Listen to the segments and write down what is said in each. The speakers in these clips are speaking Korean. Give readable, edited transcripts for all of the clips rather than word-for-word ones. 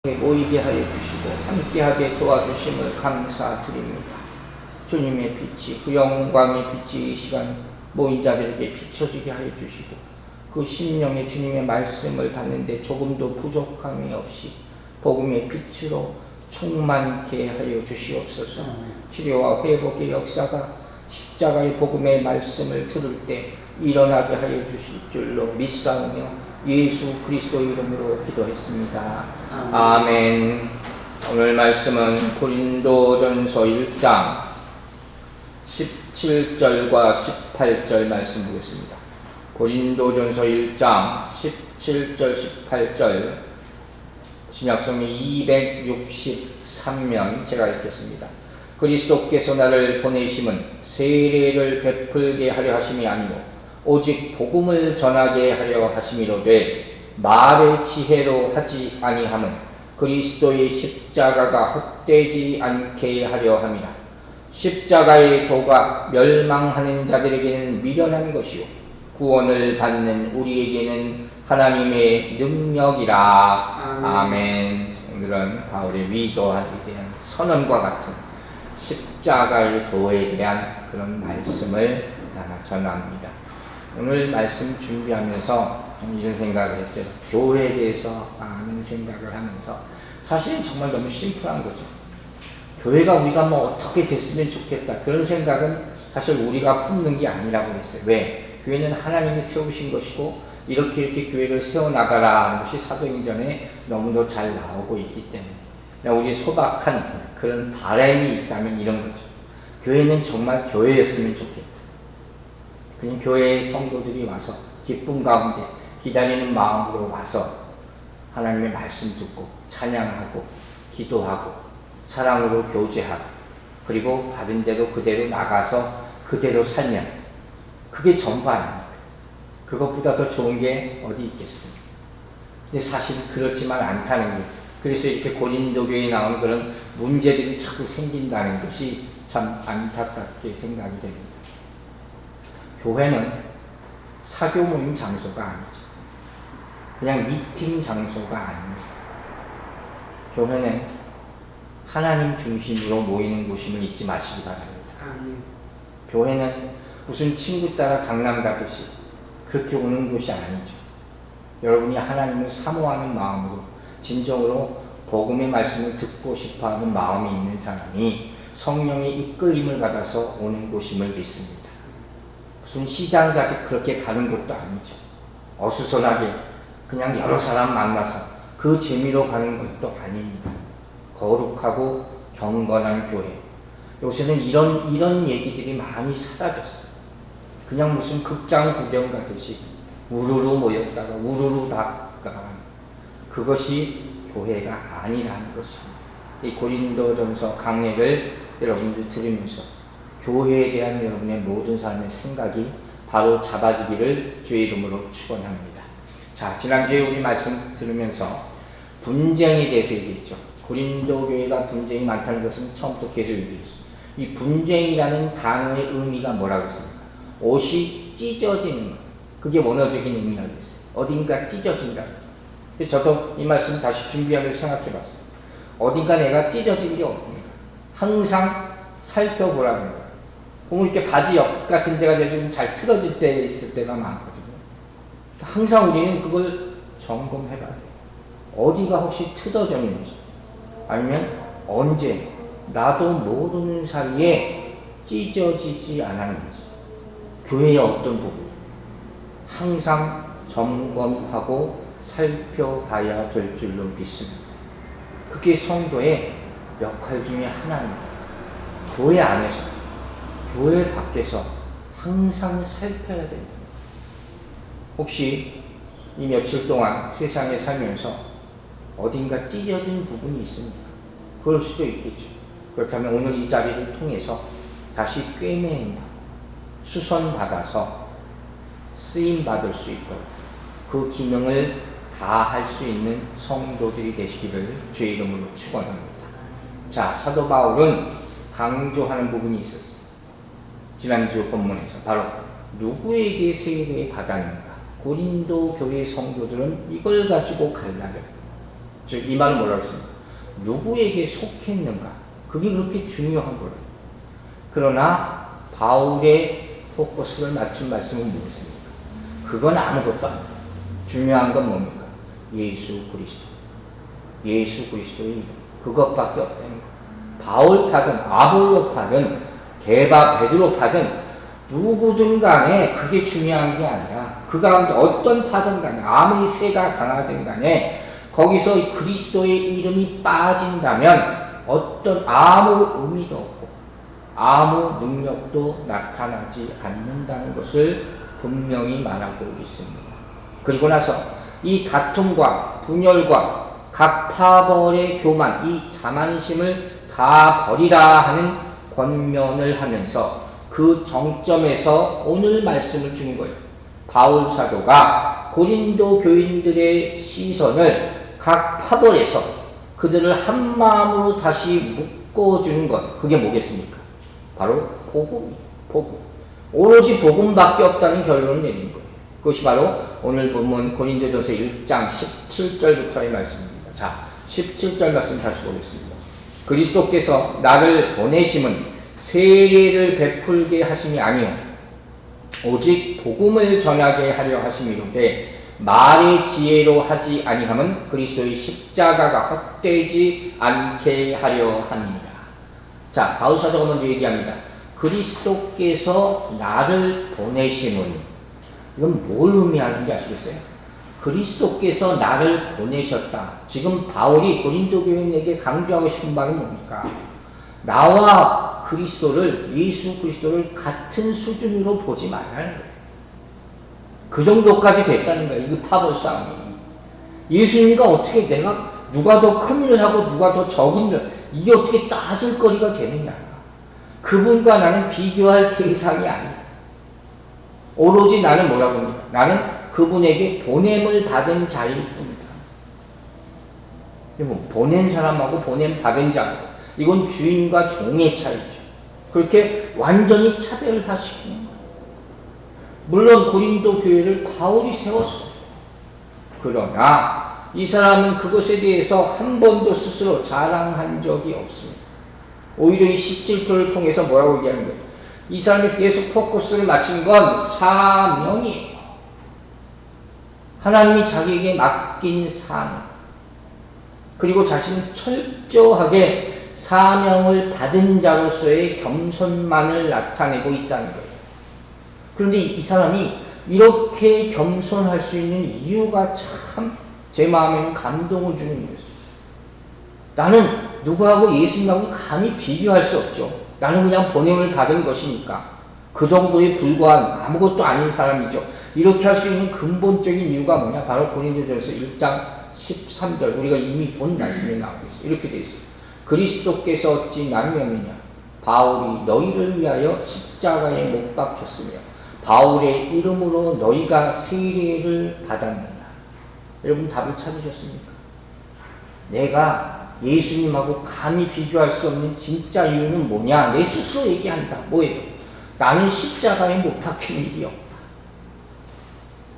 모이게 하여 주시고 함께하게 도와주심을 감사드립니다. 주님의 빛이, 그 영광의 빛이 이 시간 모인 자들에게 비춰지게 하여 주시고 그 심령에 주님의 말씀을 받는데 조금도 부족함이 없이 복음의 빛으로 충만케 하여 주시옵소서. 치료와 회복의 역사가 십자가의 복음의 말씀을 들을 때 일어나게 하여 주실 줄로 믿사오며 예수 그리스도의 이름으로 기도했습니다. 아멘. 오늘 말씀은 고린도전서 1장 17절과 18절 말씀 보겠습니다. 고린도전서 1장 17절 18절 신약성경 263면 제가 읽겠습니다. 그리스도께서 나를 보내심은 세례를 베풀게 하려 하심이 아니요 오직 복음을 전하게 하려 하심이로되 말의 지혜로 하지 아니함은 그리스도의 십자가가 헛되지 않게 하려 함이라. 십자가의 도가 멸망하는 자들에게는 미련한 것이요 구원을 받는 우리에게는 하나님의 능력이라. 아멘. 오늘은 바울의 위대한 선언과 같은 십자가의 도에 대한 그런 말씀을 전합니다. 오늘 말씀 준비하면서 이런 생각을 했어요. 교회에 대해서 많은 생각을 하면서 사실은 정말 너무 심플한 거죠. 교회가 우리가 뭐 어떻게 됐으면 좋겠다 그런 생각은 사실 우리가 품는 게 아니라고 했어요. 왜? 교회는 하나님이 세우신 것이고 이렇게 교회를 세워나가라 하는 것이 사도행전에 너무도 잘 나오고 있기 때문에 우리 소박한 그런 바람이 있다면 이런 거죠. 교회는 정말 교회였으면 좋겠다. 그냥 교회의 성도들이 와서 기쁨 가운데 기다리는 마음으로 와서 하나님의 말씀 듣고 찬양하고 기도하고 사랑으로 교제하고 그리고 받은 대로 그대로 나가서 그대로 살면 그게 전부 아닙니까? 그것보다 더 좋은 게 어디 있겠습니까? 근데 사실 그렇지만 않다는 게 그래서 이렇게 고린도 교회에 나오는 그런 문제들이 자꾸 생긴다는 것이 참 안타깝게 생각이 됩니다. 교회는 사교 모임 장소가 아니죠. 그냥 미팅 장소가 아닙니다. 교회는 하나님 중심으로 모이는 곳임을 잊지 마시기 바랍니다. 교회는 무슨 친구 따라 강남 가듯이 그렇게 오는 곳이 아니죠. 여러분이 하나님을 사모하는 마음으로 진정으로 복음의 말씀을 듣고 싶어하는 마음이 있는 사람이 성령의 이끌림을 받아서 오는 곳임을 믿습니다. 무슨 시장까지 그렇게 가는 것도 아니죠. 어수선하게 그냥 여러 사람 만나서 그 재미로 가는 것도 아닙니다. 거룩하고 경건한 교회. 요새는 이런 얘기들이 많이 사라졌어요. 그냥 무슨 극장 구경 가듯이 우르르 모였다가 우르르 닫다가 그것이 교회가 아니라는 것입니다. 이 고린도전서 강해를 여러분들 들으면서 교회에 대한 여러분의 모든 삶의 생각이 바로 잡아지기를 주의 이름으로 축원합니다. 자, 지난주에 우리 말씀 들으면서 분쟁에 대해서 얘기했죠. 고린도 교회가 분쟁이 많다는 것은 처음부터 계속 얘기했어요. 이 분쟁이라는 단어의 의미가 뭐라고 했습니까? 옷이 찢어지는 것. 그게 원어적인 의미라고 했어요. 어딘가 찢어진다. 저도 이 말씀 다시 준비하면서 생각해 봤어요. 어딘가 내가 찢어진 게 없습니까? 항상 살펴보라는 거예요. 보면 이렇게 바지 옆 같은 데가 좀 잘 틀어질 때 있을 때가 많거든요. 항상 우리는 그걸 점검해 봐야 돼요. 어디가 혹시 틀어졌는지 아니면 언제 나도 모르는 사이에 찢어지지 않았는지 교회의 어떤 부분 항상 점검하고 살펴봐야 될 줄로 믿습니다. 그게 성도의 역할 중에 하나입니다. 교회 안에서 교회 밖에서 항상 살펴야 된다. 혹시 이 며칠 동안 세상에 살면서 어딘가 찢어진 부분이 있습니까? 그럴 수도 있겠죠. 그렇다면 오늘 이 자리를 통해서 다시 꿰매나 수선받아서 쓰임받을 수 있도록 그 기능을 다 할 수 있는 성도들이 되시기를 주의 이름으로 축원합니다. 자, 사도 바울은 강조하는 부분이 있었어요. 지난주 본문에서 바로 누구에게 세례 받았는가? 고린도 교회 성도들은 이걸 가지고 갈라요. 즉 이 말은 뭐라고 했습니까? 누구에게 속했는가? 그게 그렇게 중요한 거예요. 그러나 바울의 포커스를 맞춘 말씀은 무엇입니까? 그건 아무것도 아니다. 중요한 건 뭡니까? 예수 그리스도. 예수 그리스도의 이름. 그것밖에 없다는 거예요. 바울파든 아볼로파든 게바 베드로파든 누구든 간에 그게 중요한 게 아니라 그 가운데 어떤 파든 간에 아무리 새가 강하든 간에 거기서 그리스도의 이름이 빠진다면 어떤 아무 의미도 없고 아무 능력도 나타나지 않는다는 것을 분명히 말하고 있습니다. 그리고 나서 이 다툼과 분열과 각 파벌의 교만, 이 자만심을 다 버리라 하는 권면을 하면서 그 정점에서 오늘 말씀을 주는 거예요. 바울 사도가 고린도 교인들의 시선을 각 파벌에서 그들을 한 마음으로 다시 묶어주는 것, 그게 뭐겠습니까? 바로 복음이에요. 복음. 오로지 복음밖에 없다는 결론을 내린 거예요. 그것이 바로 오늘 본문 고린도전서 1장 17절부터의 말씀입니다. 자, 17절 말씀 다시 보겠습니다. 그리스도께서 나를 보내심은 세례를 베풀게 하심이 아니요 오직 복음을 전하게 하려 하심이로되 말의 지혜로 하지 아니함은 그리스도의 십자가가 헛되지 않게 하려 함이니라. 자, 바울 사도가 먼저 얘기합니다. 그리스도께서 나를 보내심은, 이건 뭘 의미하는지 아시겠어요? 그리스도께서 나를 보내셨다. 지금 바울이 고린도 교인에게 강조하고 싶은 말은 뭡니까? 나와 그리스도를, 예수 그리스도를 같은 수준으로 보지 말라는 거예요. 그 정도까지 됐다는 거예요. 이게 파벌 싸움이. 예수님과 어떻게 내가 누가 더 큰 일을 하고 누가 더 적은 일을, 이게 어떻게 따질 거리가 되느냐. 그분과 나는 비교할 대상이 아니다. 오로지 나는 뭐라고 합니까? 나는 그분에게 보냄을 받은 자일 뿐이다. 보낸 사람하고 보냄 받은 자하고 이건 주인과 종의 차이죠. 그렇게 완전히 차별화시키는 거예요. 물론 고린도 교회를 바울이 세웠어요. 그러나 이 사람은 그것에 대해서 한 번도 스스로 자랑한 적이 없습니다. 오히려 이 17절을 통해서 뭐라고 얘기하는 거예요? 이 사람이 계속 포커스를 맞춘 건 사명이에요. 하나님이 자기에게 맡긴 사명. 그리고 자신은 철저하게 사명을 받은 자로서의 겸손만을 나타내고 있다는 거예요. 그런데 이 사람이 이렇게 겸손할 수 있는 이유가 참 제 마음에는 감동을 주는 거였어요. 나는 누구하고 예수님하고 감히 비교할 수 없죠. 나는 그냥 보냄을 받은 것이니까. 그 정도에 불과한 아무것도 아닌 사람이죠. 이렇게 할 수 있는 근본적인 이유가 뭐냐? 바로 고린도전서 1장 13절. 우리가 이미 본 말씀에 나오고 있어요. 이렇게 되어 있어요. 그리스도께서 어찌 남명이냐? 바울이 너희를 위하여 십자가에 못 박혔으며 바울의 이름으로 너희가 세례를 받았느냐? 여러분 답을 찾으셨습니까? 내가 예수님하고 감히 비교할 수 없는 진짜 이유는 뭐냐? 내 스스로 얘기한다. 뭐예요? 나는 십자가에 못 박힌 일이 없다.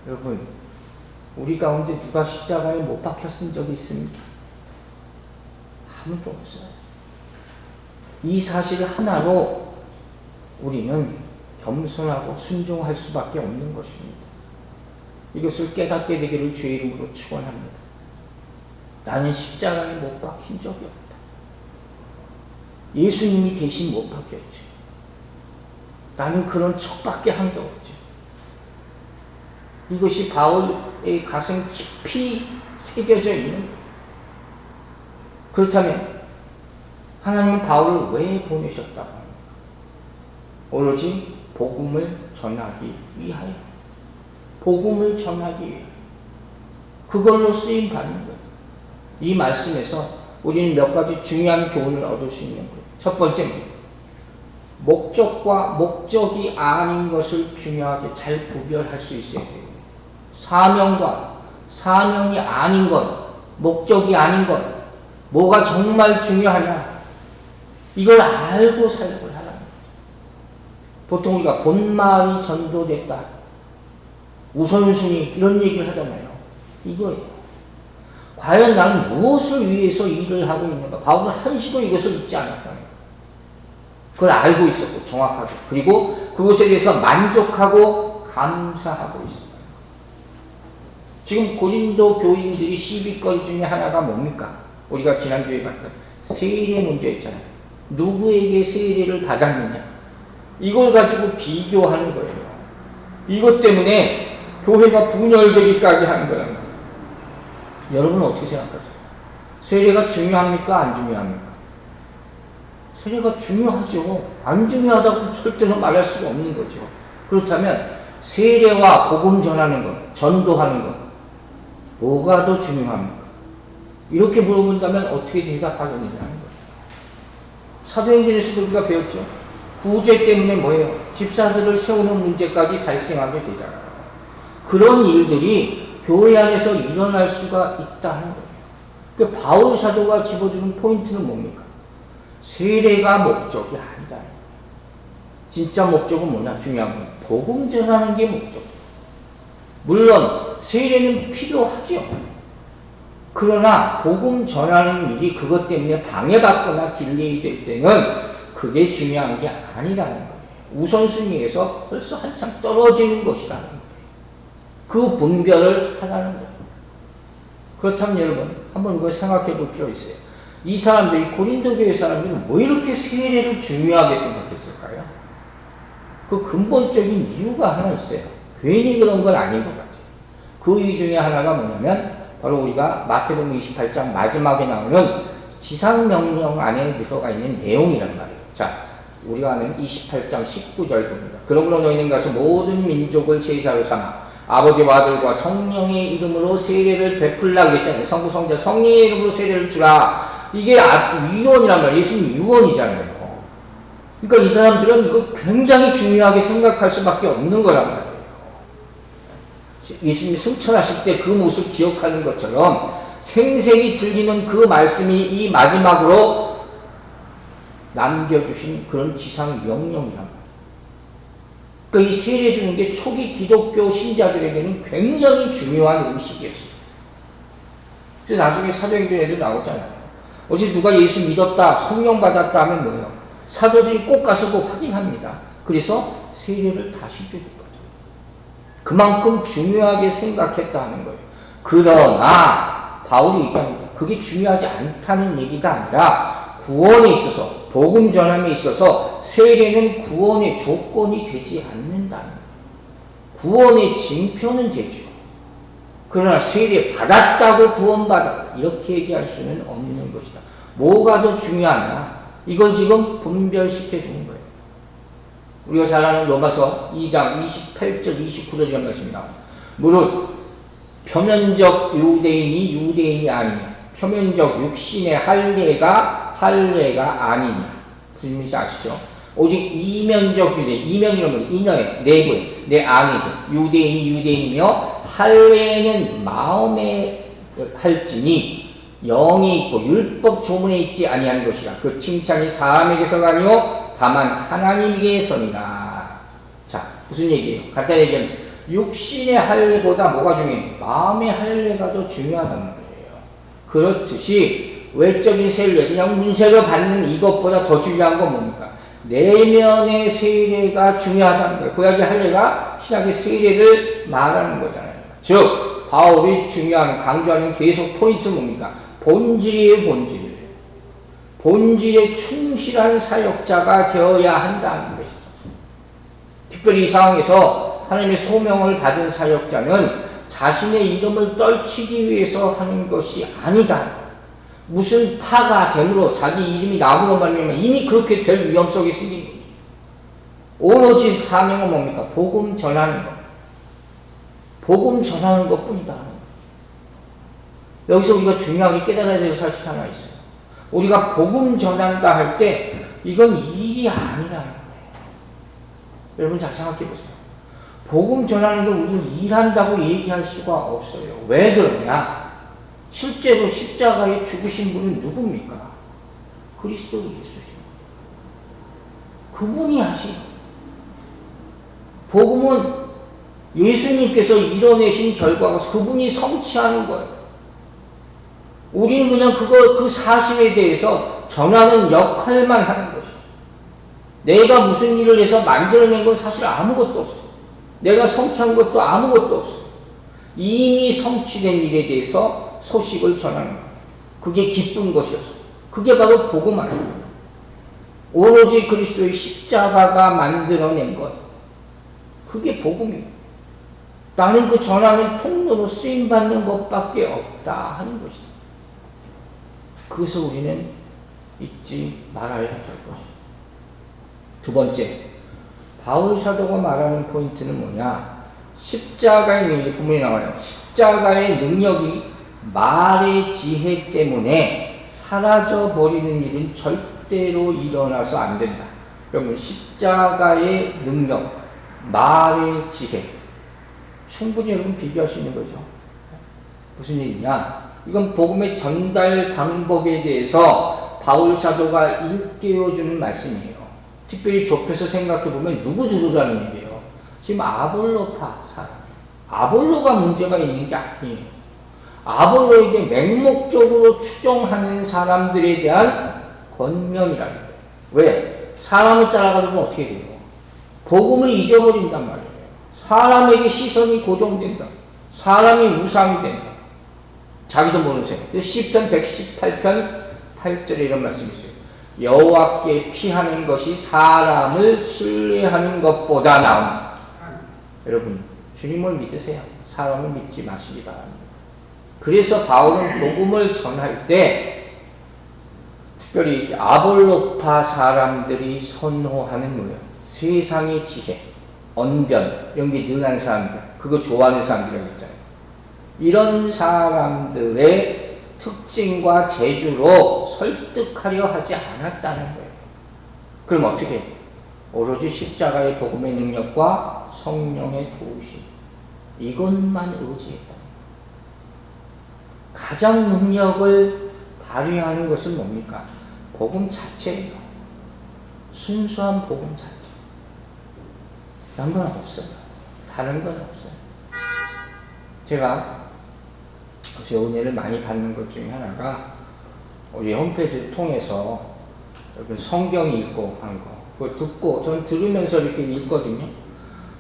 여러분, 우리 가운데 누가 십자가에 못 박혔은 적이 있습니까? 아무도 없어요. 이 사실 하나로 우리는 겸손하고 순종할 수밖에 없는 것입니다. 이것을 깨닫게 되기를 주의 이름으로 축원합니다. 나는 십자가에 못 박힌 적이 없다. 예수님이 대신 못 박혔지. 나는 그런 척밖에 한 게 없지. 이것이 바울의 가슴 깊이 새겨져 있는 거예요. 그렇다면 하나님은 바울을 왜 보내셨다고 합니까? 오로지 복음을 전하기 위하여. 복음을 전하기 위하여. 그걸로 쓰임 받는 거예요. 이 말씀에서 우리는 몇 가지 중요한 교훈을 얻을 수 있는 거예요. 첫 번째, 목적과 목적이 아닌 것을 중요하게 잘 구별할 수 있어야 돼요. 사명과 사명이 아닌 것, 목적이 아닌 것, 뭐가 정말 중요하냐, 이걸 알고 살고 하라. 보통 우리가 본말이 전도됐다, 우선순위, 이런 얘기를 하잖아요. 이거예요. 과연 나는 무엇을 위해서 일을 하고 있는가? 바울은 한시도 이것을 잊지 않았다는 거예요. 그걸 알고 있었고 정확하게. 그리고 그것에 대해서 만족하고 감사하고 있었다. 지금 고린도 교인들이 시비거리 중에 하나가 뭡니까? 우리가 지난주에 봤던 세례 문제였잖아요. 누구에게 세례를 받았느냐? 이걸 가지고 비교하는 거예요. 이것 때문에 교회가 분열되기까지 하는 거란 말이에요. 여러분은 어떻게 생각하세요? 세례가 중요합니까? 안 중요합니까? 세례가 중요하죠. 안 중요하다고 절대로 말할 수가 없는 거죠. 그렇다면 세례와 복음 전하는 것, 전도하는 것, 뭐가 더 중요합니까? 이렇게 물어본다면 어떻게 대답하겠느냐는 거예요. 사도행전에서도 우리가 배웠죠. 구제 때문에 뭐예요? 집사들을 세우는 문제까지 발생하게 되잖아요. 그런 일들이 교회 안에서 일어날 수가 있다는 거예요. 그 바울 사도가 집어주는 포인트는 뭡니까? 세례가 목적이 아니다. 진짜 목적은 뭐냐? 중요한 건 복음 전하는 게 목적이에요. 물론 세례는 필요하죠. 그러나 복음 전하는 일이 그것 때문에 방해받거나 딜레이 될 때는 그게 중요한 게 아니라는 거예요. 우선순위에서 벌써 한참 떨어지는 것이라는 거예요. 그 분별을 하라는 거예요. 그렇다면 여러분 한번 이걸 생각해 볼 필요 있어요. 이 사람들이 고린도 교회 사람들은 왜 이렇게 세례를 중요하게 생각했을까요? 그 근본적인 이유가 하나 있어요. 괜히 그런 건 아닌 것 같아요. 그 이유 중에 하나가 뭐냐면 바로 우리가 마태복음 28장 마지막에 나오는 지상명령 안에 들어가 있는 내용이란 말이에요. 자, 우리가 아는 28장 19절 봅니다. 그러므로 너희는 가서 모든 민족을 제자로 삼아 아버지와 아들과 성령의 이름으로 세례를 베풀라 그랬잖아요. 성부 성자 성령의 이름으로 세례를 주라. 이게 유언이란 말이에요. 예수님 유언이잖아요. 그러니까 이 사람들은 이거 굉장히 중요하게 생각할 수밖에 없는 거란 말이에요. 예수님이 승천하실 때 그 모습 기억하는 것처럼 생생히 들리는 그 말씀이 이 마지막으로 남겨주신 그런 지상 명령이란 말이에요. 그러니까 이 세례 주는 게 초기 기독교 신자들에게는 굉장히 중요한 음식이었어요. 그래서 나중에 사도행전에도 나오잖아요. 어제 누가 예수 믿었다, 성령 받았다 하면 뭐예요? 사도들이 꼭 가서 꼭 확인합니다. 그래서 세례를 다시 주는 거죠. 그만큼 중요하게 생각했다는 거예요. 그러나 바울이 얘기합니다. 그게 중요하지 않다는 얘기가 아니라 구원에 있어서, 복음 전함에 있어서 세례는 구원의 조건이 되지 않는다는 거예요. 구원의 징표는 되죠. 그러나 세례 받았다고 구원받았다 이렇게 얘기할 수는 없는 것이다. 뭐가 더 중요하냐? 이걸 지금 분별시켜 주는 거예요. 우리가 잘 아는 로마서 2장 28절 29절이라는 말씀입니다. 무릇 표면적 유대인이 유대인이 아니냐, 표면적 육신의 할례가 아니냐. 무슨 의미인지 아시죠? 오직 이면적 유대인, 이면이라는 건 이너에, 내부에, 내 안이죠. 유대인이 유대인이며 할례는 마음에 할지니 영이 있고 율법 조문에 있지 아니한 것이라. 그 칭찬이 사람에게서가 아니요 다만 하나님께서니라. 자, 무슨 얘기예요? 간단히 얘기하면 육신의 할례보다 뭐가 중요해요? 마음의 할례가 더 중요하단 말이에요. 그렇듯이 외적인 세례, 그냥 문세를 받는 이것보다 더 중요한 건 뭡니까? 내면의 세례가 중요하다는 거예요. 구약의 할례가 신약의 세례를 말하는 거잖아요. 즉 바울이 중요한 강조하는 계속 포인트는 뭡니까? 본질이에요. 본질에 충실한 사역자가 되어야 한다는 것이죠. 특별히 이 상황에서 하나님의 소명을 받은 사역자는 자신의 이름을 떨치기 위해서 하는 것이 아니다. 무슨 파가 됨으로 자기 이름이 나무로 말미암아 이미 그렇게 될 위험성이 생긴 거죠. 오로지 사명은 뭡니까? 복음 전하는 것. 복음 전하는 것 뿐이다. 여기서 우리가 중요하게 깨달아야 될 사실이 하나 있어요. 우리가 복음 전한다 할 때 이건 일이 아니라는 거예요. 여러분 잘 생각해 보세요. 복음 전하는 걸 우리는 일한다고 얘기할 수가 없어요. 왜 그러냐? 실제로 십자가에 죽으신 분은 누굽니까? 그리스도 예수십니다. 그분이 하신 거예요. 복음은 예수님께서 이뤄내신 결과가 그분이 성취하는 거예요. 우리는 그냥 그 사실에 대해서 전하는 역할만 하는 것이죠. 내가 무슨 일을 해서 만들어낸 건 사실 아무것도 없어. 내가 성취한 것도 아무것도 없어. 이미 성취된 일에 대해서 소식을 전하는 것. 그게 기쁜 것이었어. 그게 바로 복음 아닙니까? 오로지 그리스도의 십자가가 만들어낸 것. 그게 복음이에요. 나는 그 전하는 통로로 쓰임받는 것밖에 없다 하는 것이다. 그것을 우리는 잊지 말아야 할 것이다. 두 번째, 바울 사도가 말하는 포인트는 뭐냐? 십자가의 능력이 분명히 나와요. 십자가의 능력이 말의 지혜 때문에 사라져버리는 일은 절대로 일어나서 안 된다. 여러분, 십자가의 능력, 말의 지혜, 충분히 여러분 비교할 수 있는 거죠. 무슨 일이냐? 이건 복음의 전달 방법에 대해서 바울 사도가 일깨워주는 말씀이에요. 특별히 좁혀서 생각해보면 누구라는 얘기예요. 지금 아볼로파 사람. 아볼로가 문제가 있는 게 아니에요. 아볼로에게 맹목적으로 추종하는 사람들에 대한 권면이라는 거예요. 왜? 사람을 따라가면 어떻게 돼요? 복음을 잊어버린단 말이에요. 사람에게 시선이 고정된다. 사람이 우상이 된다. 자기도 모르는 생각. 시편 118편 8절에 이런 말씀이 있어요. 여호와께 피하는 것이 사람을 신뢰하는 것보다 나으니. 여러분, 주님을 믿으세요. 사람을 믿지 마시기 바랍니다. 그래서 바울은 복음을 전할 때 특별히 아볼로파 사람들이 선호하는 뭐예요? 세상의 지혜, 언변, 이런 게 능한 사람들, 그거 좋아하는 사람들이라고 했잖아요. 이런 사람들의 특징과 재주로 설득하려 하지 않았다는 거예요. 그럼 어떻게 해요? 오로지 십자가의 복음의 능력과 성령의 도우심, 이것만 의지했다. 가장 능력을 발휘하는 것은 뭡니까? 복음 자체예요. 순수한 복음 자체. 다른 건 없어요. 다른 건 없어요. 제가 제 은혜를 많이 받는 것 중에 하나가 우리 홈페이지를 통해서 성경 읽고 한 거, 그거 듣고 전 들으면서 이렇게 읽거든요.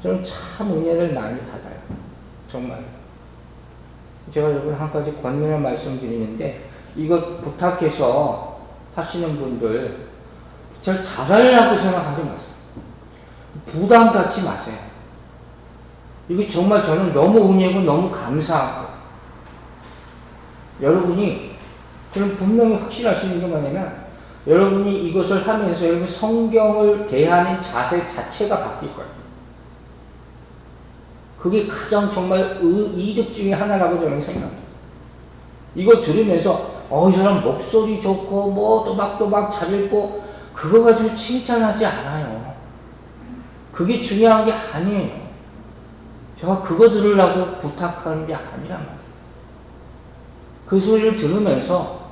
저는 참 은혜를 많이 받아요. 정말. 제가 여러분 한 가지 권면을 말씀드리는데 이거 부탁해서 하시는 분들 잘 잘하려고 생각하지 마세요. 부담 갖지 마세요. 이게 정말 저는 너무 은혜고 너무 감사하고 여러분이 저는 분명히 확신할 수 있는 게 뭐냐면 여러분이 이것을 하면서 여러분 성경을 대하는 자세 자체가 바뀔 거예요. 그게 가장 정말 이득 중에 하나라고 저는 생각해요. 이걸 들으면서 이 사람 목소리 좋고 뭐 또박또박 잘 읽고 그거 가지고 칭찬하지 않아요. 그게 중요한 게 아니에요. 제가 그거 들으려고 부탁하는 게 아니란 말이에요. 그 소리를 들으면서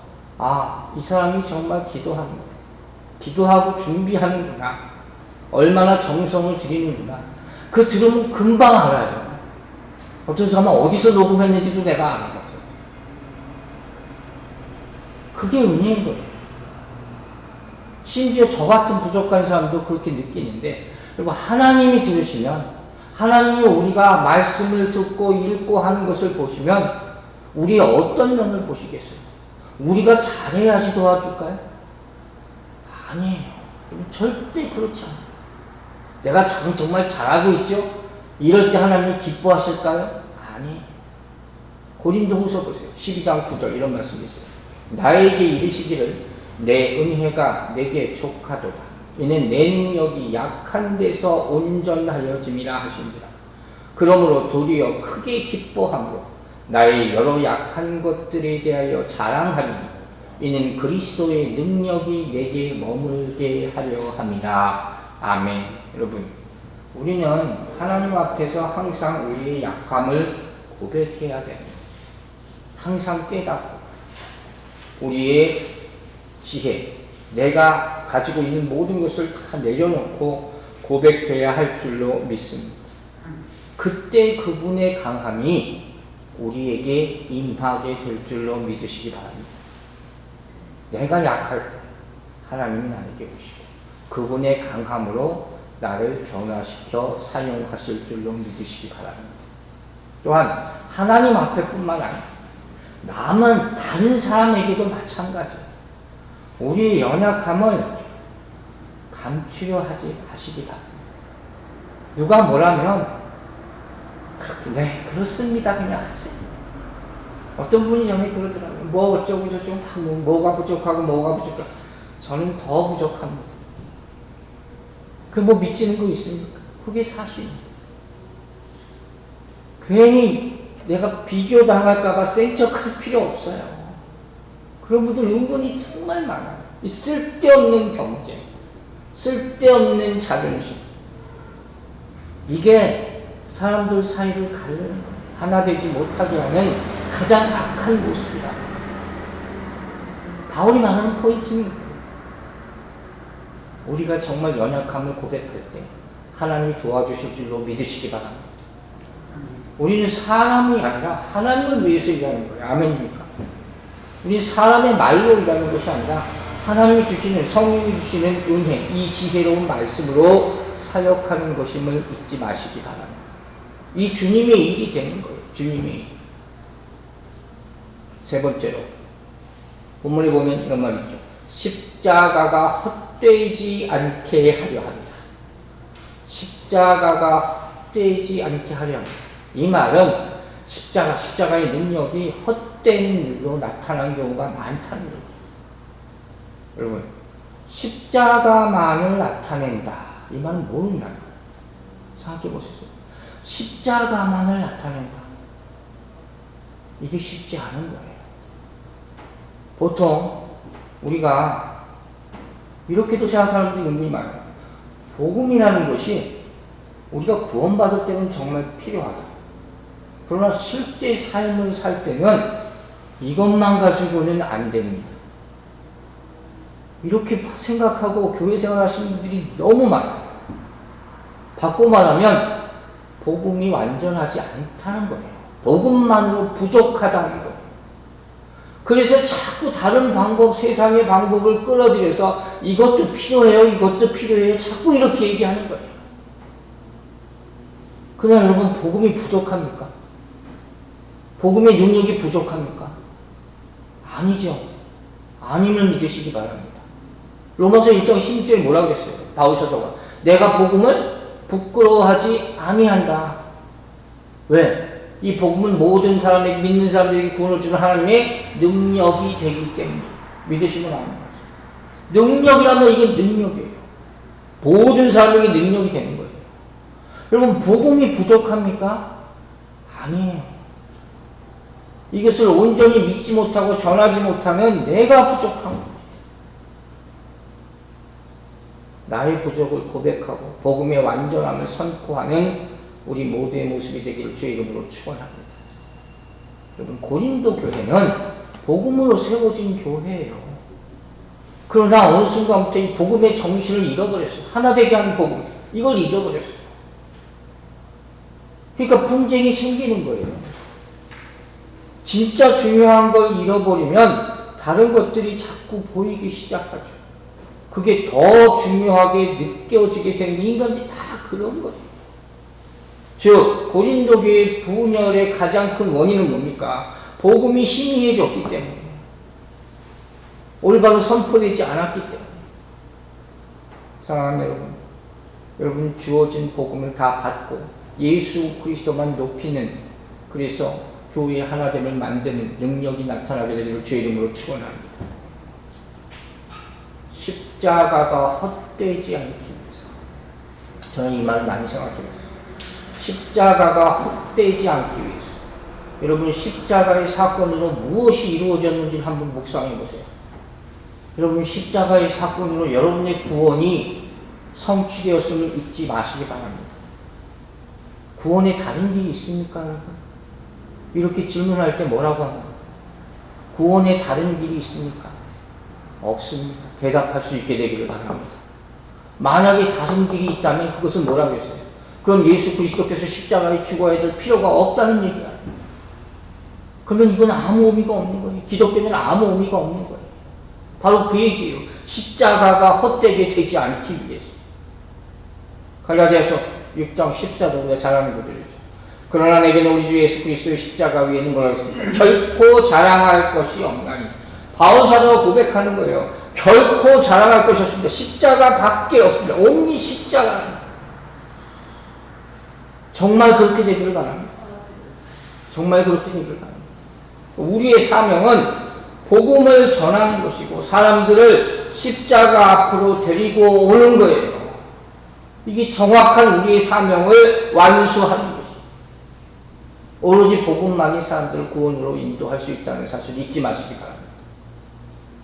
이 사람이 정말 기도하는구나. 기도하고 준비하는구나. 얼마나 정성을 들이는구나. 그 들으면 금방 알아요. 어떤 사람은 어디서 녹음했는지도 내가 아는 것 같아요. 그게 은혜인 거예요. 심지어 저 같은 부족한 사람도 그렇게 느끼는데, 그리고 하나님이 들으시면, 하나님이 우리가 말씀을 듣고 읽고 하는 것을 보시면, 우리의 어떤 면을 보시겠어요? 우리가 잘해야지 도와줄까요? 아니에요. 절대 그렇지 않아요. 내가 정말 잘하고 있죠? 이럴 때 하나님이 기뻐하실까요? 아니에요. 고린도후서 보세요. 12장 9절 이런 말씀이 있어요. 나에게 이르시기를 내 은혜가 내게 족하도다. 이는 내 능력이 약한 데서 온전하여짐이라 하신지라. 그러므로 도리어 크게 기뻐함으로 나의 여러 약한 것들에 대하여 자랑하리니 이는 그리스도의 능력이 내게 머물게 하려 함이라. 아멘. 여러분, 우리는 하나님 앞에서 항상 우리의 약함을 고백해야 됩니다. 항상 깨닫고 우리의 지혜, 내가 가지고 있는 모든 것을 다 내려놓고 고백해야 할 줄로 믿습니다. 그때 그분의 강함이 우리에게 임하게 될 줄로 믿으시기 바랍니다. 내가 약할 때 하나님이 나에게 오시고 그분의 강함으로 나를 변화시켜 사용하실 줄로 믿으시기 바랍니다. 또한 하나님 앞에뿐만 아니라 남은 다른 사람에게도 마찬가지예요. 우리의 연약함을 감추려 하지 마시기 바랍니다. 누가 뭐라면 네 그렇습니다 그냥 하세요. 어떤 분이 전에 그러더라고요. 뭐 어쩌고 저쩌고 뭐가 부족하고 뭐가 부족하고 저는 더 부족합니다. 그 뭐 미치는 거 있습니까? 그게 사실입니다. 괜히 내가 비교당할까봐 센 척할 필요 없어요. 그런 분들 은근히 정말 많아요. 이 쓸데없는 경쟁, 쓸데없는 자존심. 이게 사람들 사이를 가르는 거예요. 하나 되지 못하게 하는 가장 악한 모습이다. 바울이 말하는 포인트는 우리가 정말 연약함을 고백할 때 하나님이 도와주실 줄로 믿으시기 바랍니다. 우리는 사람이 아니라 하나님을 위해서 일하는 거예요. 아멘입니까? 우리 사람의 말로 일하는 것이 아니라 하나님이 주시는 성령이 주시는 은혜, 이 지혜로운 말씀으로 사역하는 것임을 잊지 마시기 바랍니다. 이 주님의 일이 되는 거예요. 주님의 일. 세 번째로 본문에 보면 이런 말이 있죠. 십자가가 헛되지 않게 하려 합니다. 십자가가 헛되지 않게 하려 합니다. 이 말은 십자가의 능력이 헛된 일로 나타난 경우가 많다는 얘기예요. 여러분, 십자가만을 나타낸다. 이 말은 뭐냐? 생각해 보세요. 십자가만을 나타낸다. 이게 쉽지 않은 거예요. 보통 우리가 이렇게도 생각하는 분들이 은근히 많아요. 복음이라는 것이 우리가 구원받을 때는 정말 필요하다. 그러나 실제 삶을 살 때는 이것만 가지고는 안 됩니다. 이렇게 생각하고 교회 생활 하시는 분들이 너무 많아요. 바꿔 말하면 복음이 완전하지 않다는 거예요. 복음만으로 부족하다는 거예요. 그래서 자꾸 다른 방법, 세상의 방법을 끌어들여서 이것도 필요해요, 이것도 필요해요. 자꾸 이렇게 얘기하는 거예요. 그러나 여러분, 복음이 부족합니까? 복음의 능력이 부족합니까? 아니죠. 아님을 믿으시기 바랍니다. 로마서 1장 16절에 뭐라고 했어요? 바울 사도가 내가 복음을 부끄러워하지 아니한다. 왜? 이 복음은 모든 사람에게, 믿는 사람들에게 구원을 주는 하나님의 능력이 되기 때문에 믿으시면 안 돼요. 능력이라면 이게 능력이에요. 모든 사람에게 능력이 되는 거예요. 여러분, 복음이 부족합니까? 아니에요. 이것을 온전히 믿지 못하고 전하지 못하면 내가 부족한 거예요. 나의 부족을 고백하고 복음의 완전함을 선포하는 우리 모두의 모습이 되기를 주의 이름으로 축원합니다. 여러분, 고린도 교회는 복음으로 세워진 교회예요. 그러나 어느 순간부터 이 복음의 정신을 잃어버렸어요. 하나 되게 하는 복음, 이걸 잊어버렸어요. 그러니까 분쟁이 생기는 거예요. 진짜 중요한 걸 잃어버리면 다른 것들이 자꾸 보이기 시작하죠. 그게 더 중요하게 느껴지게 되는 인간들이 다 그런 거예요. 즉 고린도 교회의 분열의 가장 큰 원인은 뭡니까? 복음이 희미해졌기 때문에, 올바로 선포되지 않았기 때문에. 사랑하는 여러분 주어진 복음을 다 받고 예수 그리스도만 높이는, 그래서 교회의 하나됨을 만드는 능력이 나타나게 되기를 주의 이름으로 축원합니다. 십자가가 헛되지 않기 위해서, 저는 이 말을 많이 생각해봤어요. 십자가가 헛되지 않기 위해서. 여러분, 십자가의 사건으로 무엇이 이루어졌는지 한번 묵상해 보세요. 여러분, 십자가의 사건으로 여러분의 구원이 성취되었음을 잊지 마시기 바랍니다. 구원에 다른 길이 있습니까, 여러분? 이렇게 질문할 때 뭐라고 합니까? 구원에 다른 길이 있습니까? 없습니다. 대답할 수 있게 되기를 바랍니다. 만약에 다른 길이 있다면 그것은 뭐라고 했어요? 그럼 예수 그리스도께서 십자가에 죽어야 될 필요가 없다는 얘기야. 그러면 이건 아무 의미가 없는 거예요. 기독교는 아무 의미가 없는 거예요. 바로 그 얘기예요. 십자가가 헛되게 되지 않기 위해서. 갈라디아서 6장 14절 우리가 잘 아는 구절이죠. 그러나 내게는 우리 주 예수 그리스도의 십자가 위에는 뭐라고 했습니까? 결코 자랑할 것이 없나니. 바울 사도가 고백하는 거예요. 결코 자랑할 것이 없습니다. 십자가 밖에 없습니다. 온리 십자가. 정말 그렇게 되기를 바랍니다. 정말 그렇게 되기를 바랍니다. 우리의 사명은 복음을 전하는 것이고 사람들을 십자가 앞으로 데리고 오는 거예요. 이게 정확한 우리의 사명을 완수하는 것입니다. 오로지 복음만이 사람들을 구원으로 인도할 수 있다는 사실 잊지 마시기 바랍니다.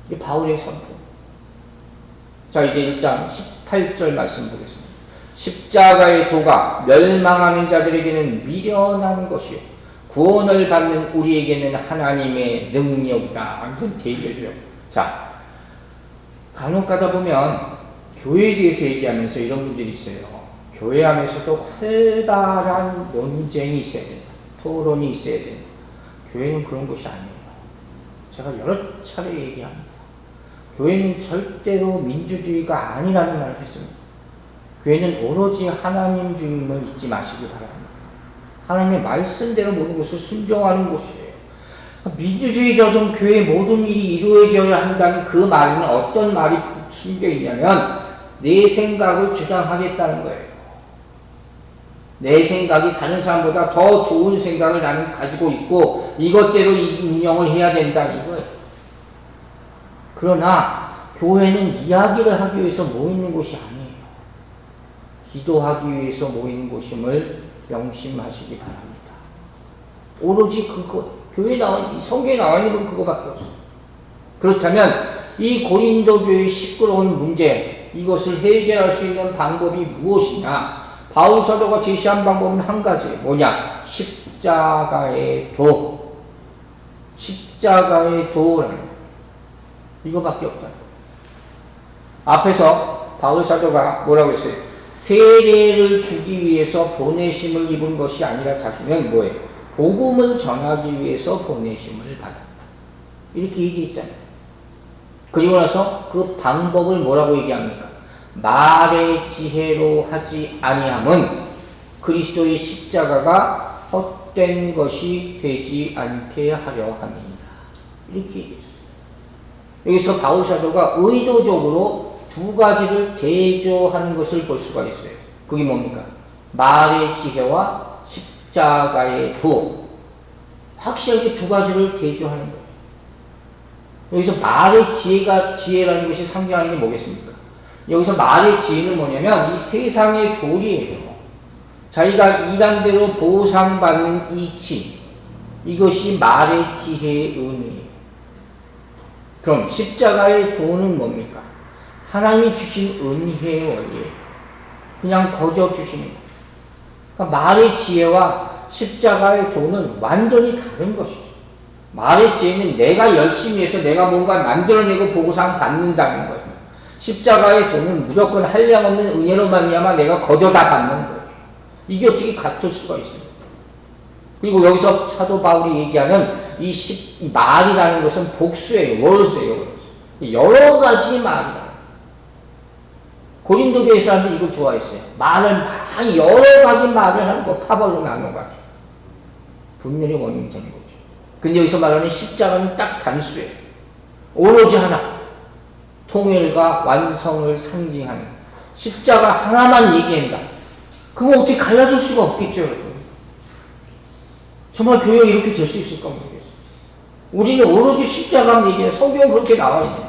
이게 바울의 선포. 자, 이제 1장 18절 말씀 보겠습니다. 십자가의 도가 멸망하는 자들에게는 미련한 것이요 구원을 받는 우리에게는 하나님의 능력이다. 완전 대결이죠. 자, 간혹 가다 보면 교회에 대해서 얘기하면서 이런 분들이 있어요. 교회 안에서도 활발한 논쟁이 있어야 된다. 토론이 있어야 된다. 교회는 그런 것이 아니에요. 제가 여러 차례 얘기합니다. 교회는 절대로 민주주의가 아니라는 말을 했습니다. 교회는 오로지 하나님 주임을 잊지 마시기 바랍니다. 하나님의 말씀대로 모든 것을 순종하는 곳이에요. 민주주의 저성 교회의 모든 일이 이루어져야 한다는 그 말에는 어떤 말이 숨겨 있냐면 내 생각을 주장하겠다는 거예요. 내 생각이 다른 사람보다 더 좋은 생각을 나는 가지고 있고 이것대로 운영을 해야 된다 이거예요. 그러나 교회는 이야기를 하기 위해서 모이는 곳이 아니에요. 기도하기 위해서 모이는 곳임을 명심하시기 바랍니다. 오로지 그것, 교회에 성경에 나와 있는 건 그거밖에 없어요. 그렇다면 이 고린도 교회의 시끄러운 문제, 이것을 해결할 수 있는 방법이 무엇이냐? 바울 사도가 제시한 방법은 한 가지, 뭐냐? 십자가의 도. 십자가의 도라는 이거밖에 없다. 앞에서 바울 사도가 뭐라고 했어요? 세례를 주기 위해서 보내심을 입은 것이 아니라 자기는 뭐예요? 복음을 전하기 위해서 보내심을 받았다. 이렇게 얘기했잖아요. 그리고 나서 그 방법을 뭐라고 얘기합니까? 말의 지혜로 하지 아니함은 그리스도의 십자가가 헛된 것이 되지 않게 하려 함입니다. 이렇게 얘기했어요. 여기서 바울 사도가 의도적으로 두 가지를 대조하는 것을 볼 수가 있어요. 그게 뭡니까? 말의 지혜와 십자가의 도. 확실하게 두 가지를 대조하는 거예요. 여기서 말의 지혜라는 것이 상징하는 게 뭐겠습니까? 여기서 말의 지혜는 뭐냐면 이 세상의 도리예요. 자기가 일한 대로 보상받는 이치. 이것이 말의 지혜의 의미예요. 그럼 십자가의 도는 뭡니까? 하나님이 주신 은혜의 원리예요. 그냥 거저 주시는 거예요. 그러니까 말의 지혜와 십자가의 도는 완전히 다른 것이죠. 말의 지혜는 내가 열심히 해서 내가 뭔가 만들어내고 보상 받는다는 거예요. 십자가의 도는 무조건 한량없는 은혜로 말미암아 내가 거저 다 받는 거예요. 이게 어떻게 같을 수가 있습니까? 그리고 여기서 사도 바울이 얘기하는 이 말이라는 것은 복수예요. 월수예요. 여러 가지 말이다. 고린도 교회 사람들이 이걸 좋아했어요. 말을 많이 여러 가지 말을 하는 거 파벌로 나눠가지고 분명히 원인이 되는 거죠. 근데 여기서 말하는 십자가는 딱 단수예요. 오로지 하나. 통일과 완성을 상징하는 십자가 하나만 얘기한다. 그럼 어떻게 갈라질 수가 없겠죠, 여러분. 정말 교회가 이렇게 될 수 있을까 모르겠어요. 우리는 오로지 십자가만 얘기해. 성경은 그렇게 나와 있어요.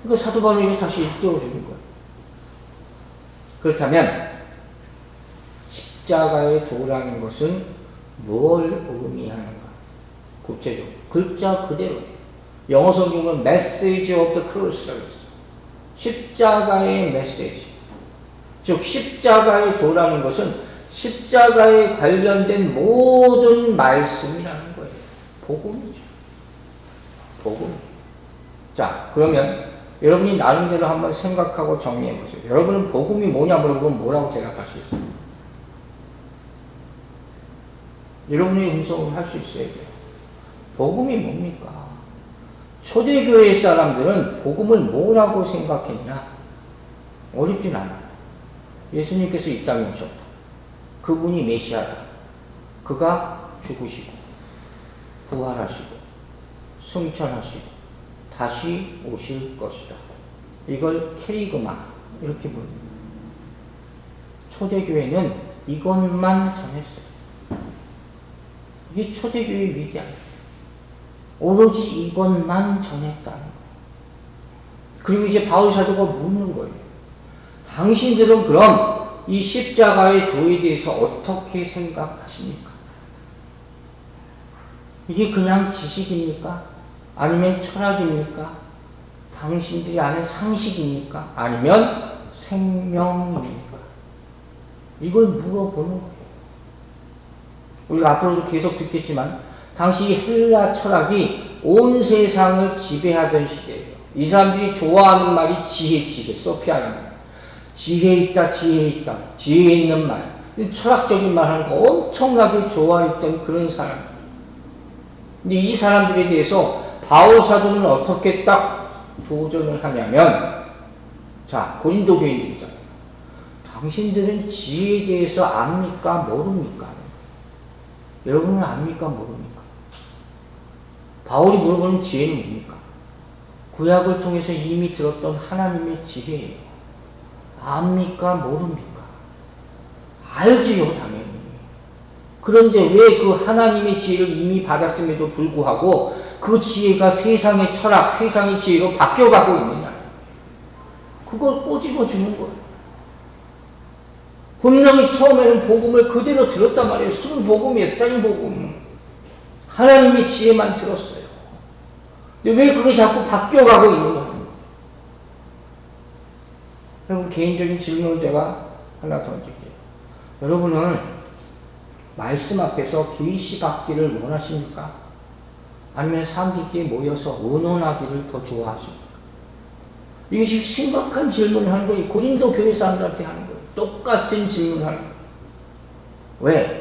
그러니까 사도 바울이 다시 일깨워주는 거예요. 그렇다면 십자가의 도라는 것은 뭘 의미하는가? 구체적으로 글자 그대로 영어 성경은 Message of the Cross라고 했어요. 십자가의 메시지. 즉 십자가의 도라는 것은 십자가에 관련된 모든 말씀이라는 거예요. 복음이죠. 복음. 자, 그러면 여러분이 나름대로 한번 생각하고 정리해 보세요. 여러분은 복음이 뭐냐 물어보면 뭐라고 대답하시겠어요? 여러분의 음성을 할 수 있어야 돼요. 복음이 뭡니까? 초대교회 사람들은 복음을 뭐라고 생각했냐? 어렵진 않아요. 예수님께서 이 땅에 오셨다. 그분이 메시아다. 그가 죽으시고 부활하시고 승천하시고 다시 오실 것이다. 이걸 캐리그마 이렇게 부릅니다. 초대교회는 이것만 전했어요. 이게 초대교회의 위대함이에요. 오로지 이것만 전했다는 거예요. 그리고 이제 바울 사도가 묻는 거예요. 당신들은 그럼 이 십자가의 도에 대해서 어떻게 생각하십니까? 이게 그냥 지식입니까? 아니면 철학입니까? 당신들이 아는 상식입니까? 아니면 생명입니까? 이걸 물어보는 거예요. 우리가 앞으로도 계속 듣겠지만 당시 헬라 철학이 온 세상을 지배하던 시대예요. 이 사람들이 좋아하는 말이 지혜, 소피아는 말. 지혜 있다, 지혜 있는 말. 철학적인 말 하는 거 엄청나게 좋아했던 그런 사람들. 근데 이 사람들에 대해서 바울 사도는 어떻게 딱 도전을 하냐면, 자, 고린도 교인들이잖아요. 당신들은 지혜에 대해서 압니까? 모릅니까? 여러분은 압니까? 모릅니까? 바울이 물어보는 지혜는 뭡니까? 구약을 통해서 이미 들었던 하나님의 지혜예요. 압니까? 모릅니까? 알지요, 당연히. 그런데 왜 그 하나님의 지혜를 이미 받았음에도 불구하고 그 지혜가 세상의 철학, 세상의 지혜로 바뀌어가고 있느냐? 그걸 꼬집어 주는 거예요. 분명히 처음에는 복음을 그대로 들었단 말이에요. 순복음이에요. 생복음. 하나님의 지혜만 들었어요. 근데 왜 그게 자꾸 바뀌어가고 있는 거예요? 여러분, 개인적인 질문을 제가 하나 던질게요. 여러분은 말씀 앞에서 계시 받기를 원하십니까? 아니면 사람들끼리 모여서 의논하기를 더 좋아하십니까? 이것이 심각한 질문을 하는 거예요. 고린도 교회 사람들한테 하는 거예요. 똑같은 질문을 하는 거예요. 왜?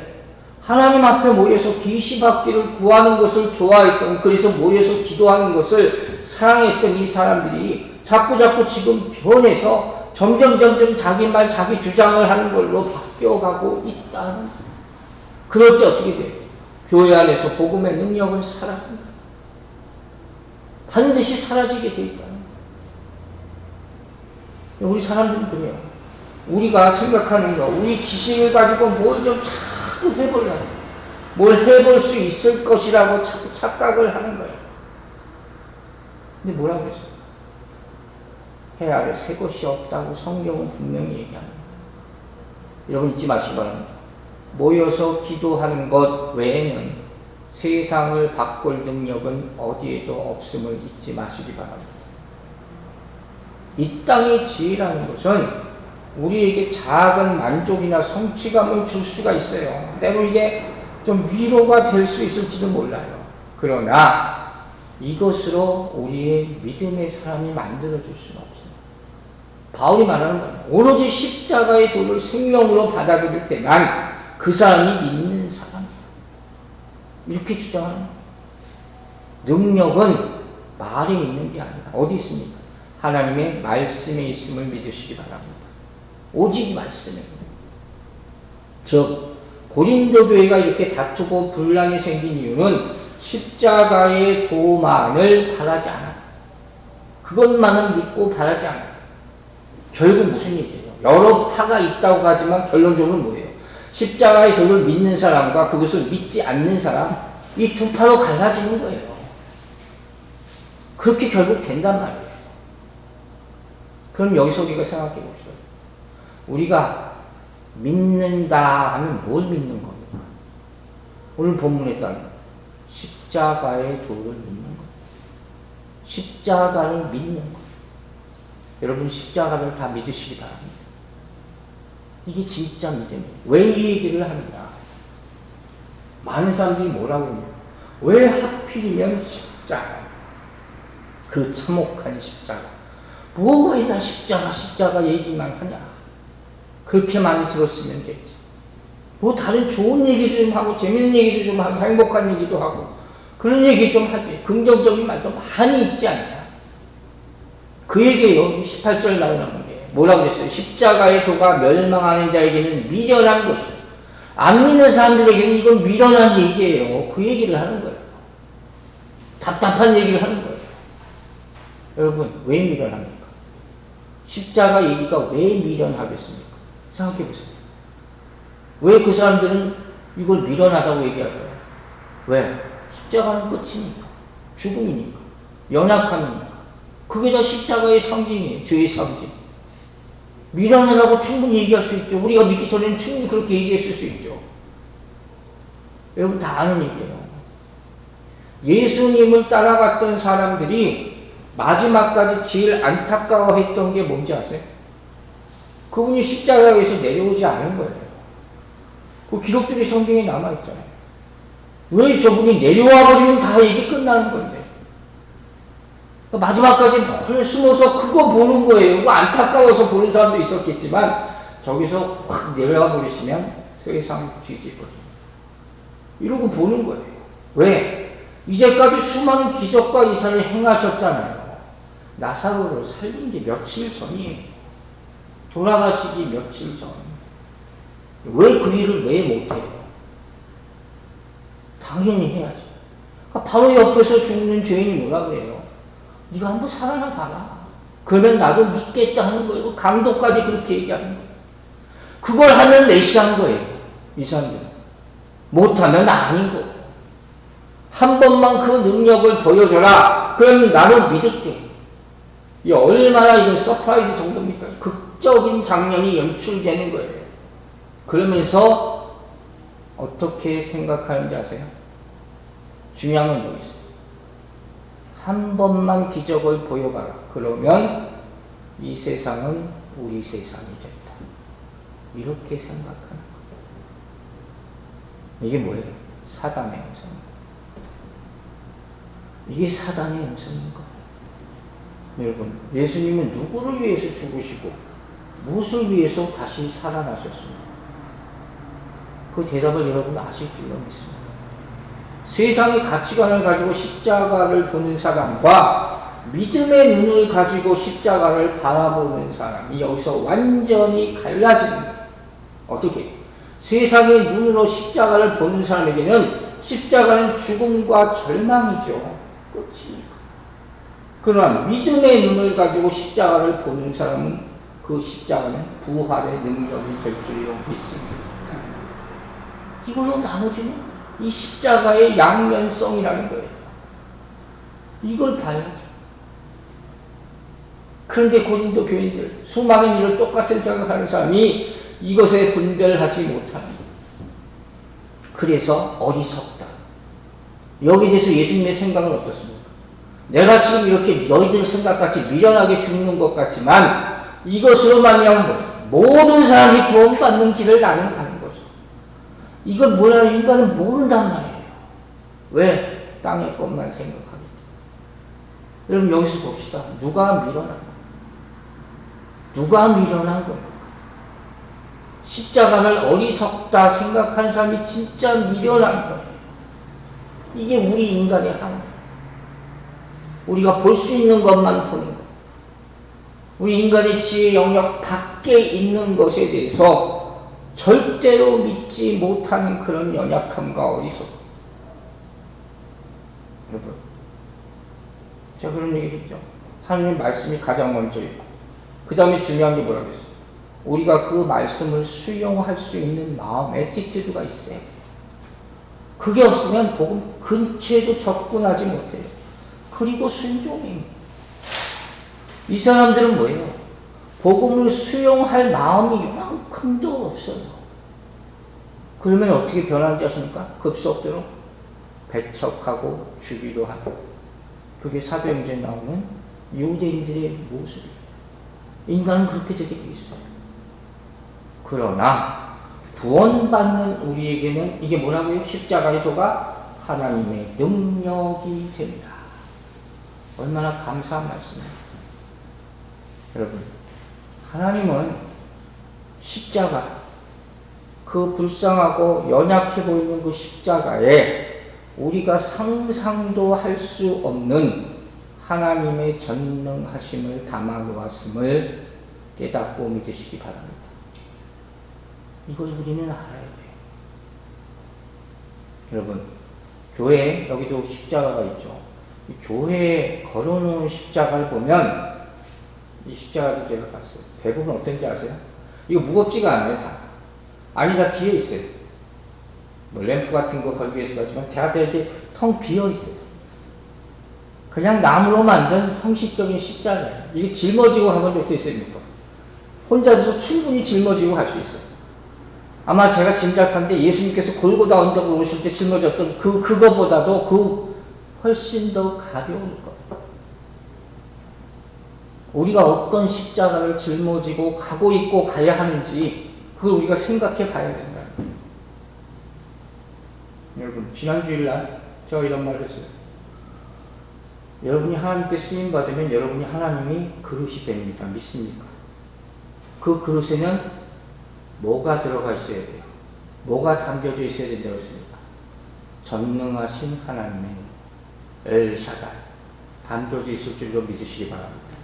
하나님 앞에 모여서 계시 받기를 구하는 것을 좋아했던, 그래서 모여서 기도하는 것을 사랑했던 이 사람들이 자꾸 지금 변해서 점점 자기 말, 자기 주장을 하는 걸로 바뀌어가고 있다는 거예요. 그럴 때 어떻게 돼요? 교회 안에서 복음의 능력은 사라진다. 반드시 사라지게 돼 있다는 거예요. 우리 사람들은 그래요. 우리가 생각하는 거, 우리 지식을 가지고 뭘 좀 자꾸 해보려고, 뭘 해볼 수 있을 것이라고 자꾸 착각을 하는 거예요. 근데 뭐라고 그랬어요? 해 아래 새 것이 없다고 성경은 분명히 얘기합니다. 여러분 잊지 마시기 바랍니다. 모여서 기도하는 것 외에는 세상을 바꿀 능력은 어디에도 없음을 잊지 마시기 바랍니다. 이 땅의 지혜라는 것은 우리에게 작은 만족이나 성취감을 줄 수가 있어요. 때로 이게 좀 위로가 될 수 있을지도 몰라요. 그러나 이것으로 우리의 믿음의 사람이 만들어줄 수는 없어요. 바울이 말하는 거예요. 오로지 십자가의 도를 생명으로 받아들일 때만 그 사람이 믿는 사람. 이렇게 주장하는 거예요. 능력은 말에 있는 게 아니라 어디 있습니까? 하나님의 말씀에 있음을 믿으시기 바랍니다. 오직 말씀에. 즉 고린도 교회가 이렇게 다투고 분란이 생긴 이유는 십자가의 도만을 바라지 않았다. 그것만은 믿고 바라지 않았다. 결국 무슨 얘기예요? 여러 파가 있다고 하지만 결론적으로 뭐예요? 십자가의 도를 믿는 사람과 그것을 믿지 않는 사람, 이 두 파로 갈라지는 거예요. 그렇게 결국 된단 말이에요. 그럼 여기서 우리가 생각해 봅시다. 우리가 믿는다 하면 뭘 믿는 겁니까? 오늘 본문에 따르면 십자가의 도를 믿는 거예요. 십자가를 믿는 거예요. 여러분 십자가를 다 믿으시기 바랍니다. 이게 진짜 믿음이에요. 왜 이 얘기를 합니다. 많은 사람들이 뭐라고 합니까? 왜 하필이면 십자가? 그 참혹한 십자가. 뭐에다 십자가 얘기만 하냐? 그렇게 많이 들었으면 됐지. 뭐 다른 좋은 얘기도 좀 하고 재밌는 얘기도 좀 하고 행복한 얘기도 하고 그런 얘기 좀 하지. 긍정적인 말도 많이 있지 않냐. 그 얘기예요. 18절 나오는 게. 뭐라고 그랬어요? 십자가의 도가 멸망하는 자에게는 미련한 것이요. 안 믿는 사람들에게는 이건 미련한 얘기예요. 그 얘기를 하는 거예요. 답답한 얘기를 하는 거예요. 여러분, 왜 미련합니까? 십자가 얘기가 왜 미련하겠습니까? 생각해 보세요. 왜 그 사람들은 이걸 미련하다고 얘기할까요? 왜? 십자가는 끝이니까. 죽음이니까. 연약함이니까. 그게 다 십자가의 상징이에요. 죄의 상징. 미련하다고 충분히 얘기할 수 있죠. 우리가 믿기 전에는 충분히 그렇게 얘기했을 수 있죠. 여러분 다 아는 얘기예요. 예수님을 따라갔던 사람들이 마지막까지 제일 안타까워했던 게 뭔지 아세요? 그분이 십자가에서 내려오지 않은 거예요. 그 기록들이 성경에 남아있잖아요. 왜 저분이 내려와 버리면 다 얘기 끝나는 건데. 마지막까지 뭘 숨어서 그거 보는 거예요. 그거 안타까워서 보는 사람도 있었겠지만 저기서 확 내려와 버리시면 세상 뒤집어져요. 이러고 보는 거예요. 왜? 이제까지 수많은 기적과 이사를 행하셨잖아요. 나사로를 살린 지 며칠 전이에요. 돌아가시기 며칠 전. 왜 그 일을 왜 못해요? 당연히 해야죠. 바로 옆에서 죽는 죄인이 뭐라 그래요? 네가 한번 살아나 봐라. 그러면 나도 믿겠다 하는 거예요. 강도까지 그렇게 얘기하는 거예요. 그걸 하면 메시아인 거예요. 이 사람들은. 못하면 아닌 거고. 한 번만 그 능력을 보여줘라. 그러면 나도 믿을게. 이 얼마나 이건 서프라이즈 정도입니까? 극적인 장면이 연출되는 거예요. 그러면서 어떻게 생각하는지 아세요? 중요한 건 여기 있어요. 한 번만 기적을 보여봐라. 그러면 이 세상은 우리 세상이 됐다. 이렇게 생각하는 거예요. 이게 뭐예요? 사단의 음성. 이게 사단의 음성인 거예요. 여러분, 예수님은 누구를 위해서 죽으시고 무엇을 위해서 다시 살아나셨습니까? 그 대답을 여러분 아실 필요가 있습니다. 세상의 가치관을 가지고 십자가를 보는 사람과 믿음의 눈을 가지고 십자가를 바라보는 사람이 여기서 완전히 갈라지는 거예요. 어떻게? 세상의 눈으로 십자가를 보는 사람에게는 십자가는 죽음과 절망이죠. 끝이니까. 그러나 믿음의 눈을 가지고 십자가를 보는 사람은 그 십자가는 부활의 능력이 될 줄로 믿습니다. 이걸로 나눠지는 이 십자가의 양면성이라는 거예요. 이걸 봐야죠. 그런데 고린도 교인들, 수많은 일을 똑같은 생각하는 사람이 이것에 분별하지 못합니다. 그래서 어리석다. 여기에 대해서 예수님의 생각은 어떻습니까? 내가 지금 이렇게 너희들 생각같이 미련하게 죽는 것 같지만 이것으로 말미암아 모든 사람이 구원받는 길을 나는 가는 것이다. 이걸 뭐라 인간은 모른단 말이에요. 왜? 땅의 것만 생각하기 때문에. 여러분 여기서 봅시다. 누가 미련한 겁니까? 십자가를 어리석다 생각하는 사람이 진짜 미련한 거예요. 이게 우리 인간의 항. 우리가 볼 수 있는 것만 보는 것. 우리 인간의 지혜 영역 밖에 있는 것에 대해서 절대로 믿지 못하는 그런 연약함과 어리석. 여러분, 제가 그런 얘기 했죠. 하나님 말씀이 가장 먼저 있고, 그 다음에 중요한 게 뭐라고 했어요? 우리가 그 말씀을 수용할 수 있는 마음, 애티튜드가 있어야 돼요. 그게 없으면 복음 근처에도 접근하지 못해요. 그리고 순종입니다. 이 사람들은 뭐예요? 복음을 수용할 마음이 요만큼도 없어요. 그러면 어떻게 변하는지 아십니까? 급속도로 배척하고 주기로 하고. 그게 사도행전에 나오는 유대인들의 모습이에요. 인간은 그렇게 되게 되어 있어요. 그러나 구원받는 우리에게는 이게 뭐라고요? 십자가의 도가 하나님의 능력이 됩니다. 얼마나 감사한 말씀이에요. 여러분, 하나님은 십자가, 그 그 불쌍하고 연약해 보이는 그 십자가에 우리가 상상도 할 수 없는 하나님의 전능하심을 담아놓았음을 깨닫고 믿으시기 바랍니다. 이걸 우리는 알아야 돼요. 여러분, 교회에 여기도 십자가가 있죠. 이 교회에 걸어놓은 십자가를 보면 이 십자가도 제가 봤어요. 대부분 어떤지 아세요? 이거 무겁지가 않아요. 다 안이 다 비어 있어요. 뭐 램프 같은 거 걸기 위해서 하지만 대하대 이렇게 텅 비어 있어요. 그냥 나무로 만든 형식적인 십자가예요. 이게 짊어지고 가본 적도 있습니까? 혼자서 충분히 짊어지고 갈 수 있어요. 아마 제가 짐작하는데 예수님께서 골고다 언덕을 오실 때 짊어졌던 그거보다도 훨씬 더 가벼울 거예요. 우리가 어떤 십자가를 짊어지고 가고 있고 가야 하는지 그걸 우리가 생각해 봐야 된다. 여러분, 지난 주일날 제가 이런 말을 했어요. 여러분이 하나님께 쓰임 받으면 여러분이 하나님이 그릇이 됩니다. 믿습니까? 그 그릇에는 뭐가 들어가 있어야 돼요? 뭐가 담겨져 있어야 된다고 했습니까? 전능하신 하나님의 엘샤다이 담겨져 있을 줄로 믿으시기 바랍니다.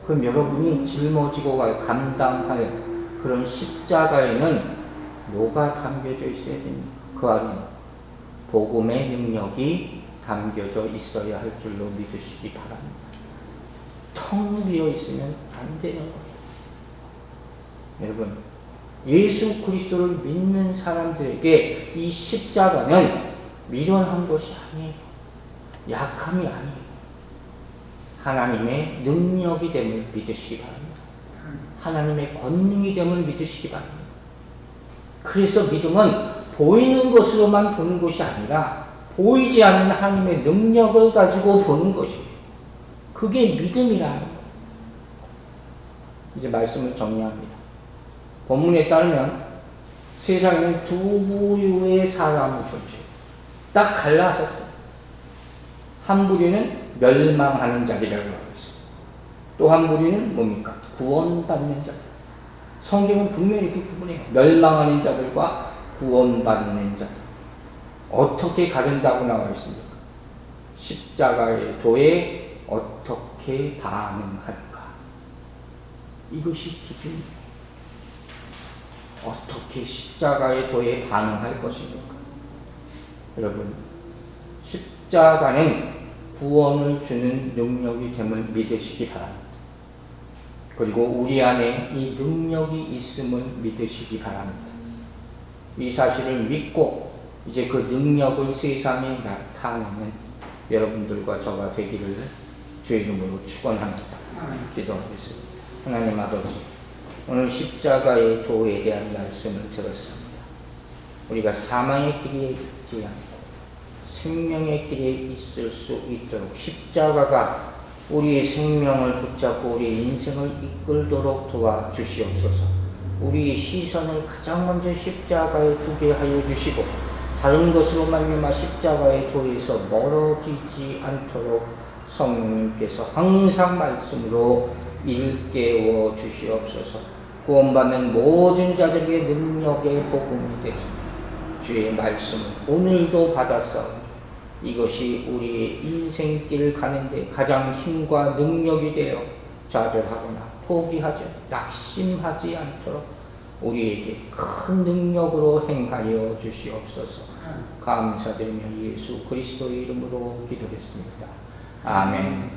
그럼 여러분이 짊어지고 감당할 그런 십자가에는 뭐가 담겨져 있어야 됩니까? 그 안에 복음의 능력이 담겨져 있어야 할 줄로 믿으시기 바랍니다. 텅 비어 있으면 안 되는 거예요. 여러분, 예수 그리스도를 믿는 사람들에게 이 십자가는 미련한 것이 아니에요. 약함이 아니에요. 하나님의 능력이 됨을 믿으시기 바랍니다. 하나님의 권능이 됨을 믿으시기 바랍니다. 그래서 믿음은 보이는 것으로만 보는 것이 아니라 보이지 않는 하나님의 능력을 가지고 보는 것이에요. 그게 믿음이라는 거예요. 이제 말씀을 정리합니다. 본문에 따르면 세상에는 두 부류의 사람이 존재해요. 딱 갈라섰어요. 한 부류는 멸망하는 자리라고 하고 있어요. 또 한 부류는 뭡니까? 구원받는 자들. 성경은 분명히 이렇게 구분해요. 멸망하는 자들과 구원받는 자들. 어떻게 가른다고 나와 있습니까? 십자가의 도에 어떻게 반응할까? 이것이 기준이에요. 어떻게 십자가의 도에 반응할 것입니까? 여러분, 십자가는 구원을 주는 능력이 됨을 믿으시기 바랍니다. 그리고 우리 안에 이 능력이 있음을 믿으시기 바랍니다. 이 사실을 믿고 이제 그 능력을 세상에 나타내는 여러분들과 저가 되기를 주의 이름으로 축원합니다. 기도하겠습니다. 하나님 아버지, 오늘 십자가의 도에 대한 말씀을 들었습니다. 우리가 사망의 길에 있지 않고 생명의 길에 있을 수 있도록 십자가가 우리의 생명을 붙잡고 우리의 인생을 이끌도록 도와주시옵소서. 우리의 시선을 가장 먼저 십자가에 두게 하여 주시고 다른 것으로 말미암아 십자가의 도에서 멀어지지 않도록 성령님께서 항상 말씀으로 일깨워 주시옵소서. 구원받는 모든 자들에게 능력의 복음이 되시옵소서. 주의 말씀을 오늘도 받았사오니 이것이 우리의 인생길 가는데 가장 힘과 능력이 되어 좌절하거나 포기하지 낙심하지 않도록 우리에게 큰 능력으로 행하여 주시옵소서. 감사드리며 예수 그리스도의 이름으로 기도했습니다. 아멘.